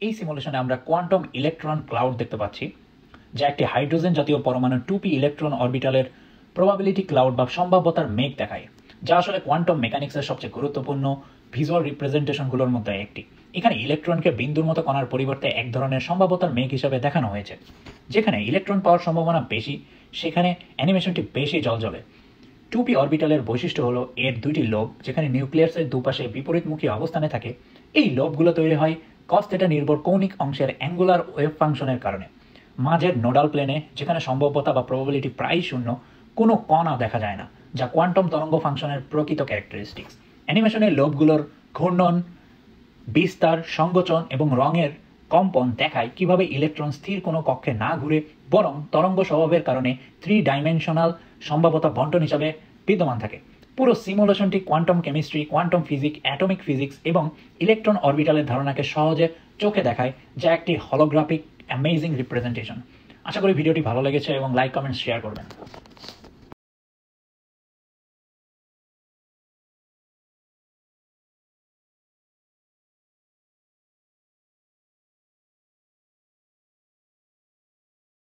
এই সিমুলেশনে আমরা quantum electron cloud দেখতে পাচ্ছি, যা একটি হাইড্রোজেন জাতীয় পরমাণু 2p ইলেকট্রন অরবিটালের প্রবাবিলিটি ক্লাউড বা সম্ভাব্যতার মেঘ দেখায়, যা আসলে কোয়ান্টাম মেকানিক্সের সবচেয়ে গুরুত্বপূর্ণ ভিজুয়াল রিপ্রেজেন্টেশনগুলোর মধ্যে একটি। এখানে ইলেকট্রনকে বিন্দুর মতো কণার পরিবর্তে এক ধরনের সম্ভাব্যতার মেঘ হিসাবে দেখানো হয়েছে। যেখানে ইলেকট্রন পাওয়ার সম্ভাবনা বেশি, সেখানে অ্যানিমেশনটি বেশি জ্বলজ্বলে। 2p অরবিটালের বৈশিষ্ট্য হলো এর দুইটি লোব, যেখানে নিউক্লিয়াসের দুপাশে বিপরীতমুখী অবস্থানে থাকে। এই লোবগুলো তৈরি হয় cos θ নির্ভর কৌণিক অংশের অ্যাঙ্গুলার ওয়েভ ফাংশনের কারণে। মাঝের নোডাল প্লেনে, যেখানে সম্ভাব্যতা বা প্রবাবিলিটি প্রায় শূন্য, কোনো কণা দেখা যায় না, যা কোয়ান্টাম তরঙ্গ ফাংশনের প্রকৃত ক্যারেক্টারিস্টিক্স। অ্যানিমেশনের লোবগুলোর ঘূর্ণন, বিস্তার, সংকোচন এবং রঙের কম্পন দেখায় কিভাবে ইলেকট্রন স্থির কোনো কক্ষে না ঘুরে বরং তরঙ্গ স্বভাবের কারণে 3 ডাইমেনশনাল সম্ভাব্যতা বণ্টন হিসাবে বিদ্যমান থাকে। পুরো সিমুলেশনটি quantum chemistry, quantum physics, atomic physics এবং ইলেকট্রন অরবিটালের ধারণাকে সহজে চোখে দেখায়, যা একটি হলোগ্রাফিক অ্যামেজিং রিপ্রেজেন্টেশন। আশা করি ভিডিওটি ভালো লেগেছে এবং লাইক, কমেন্ট, শেয়ার করবেন।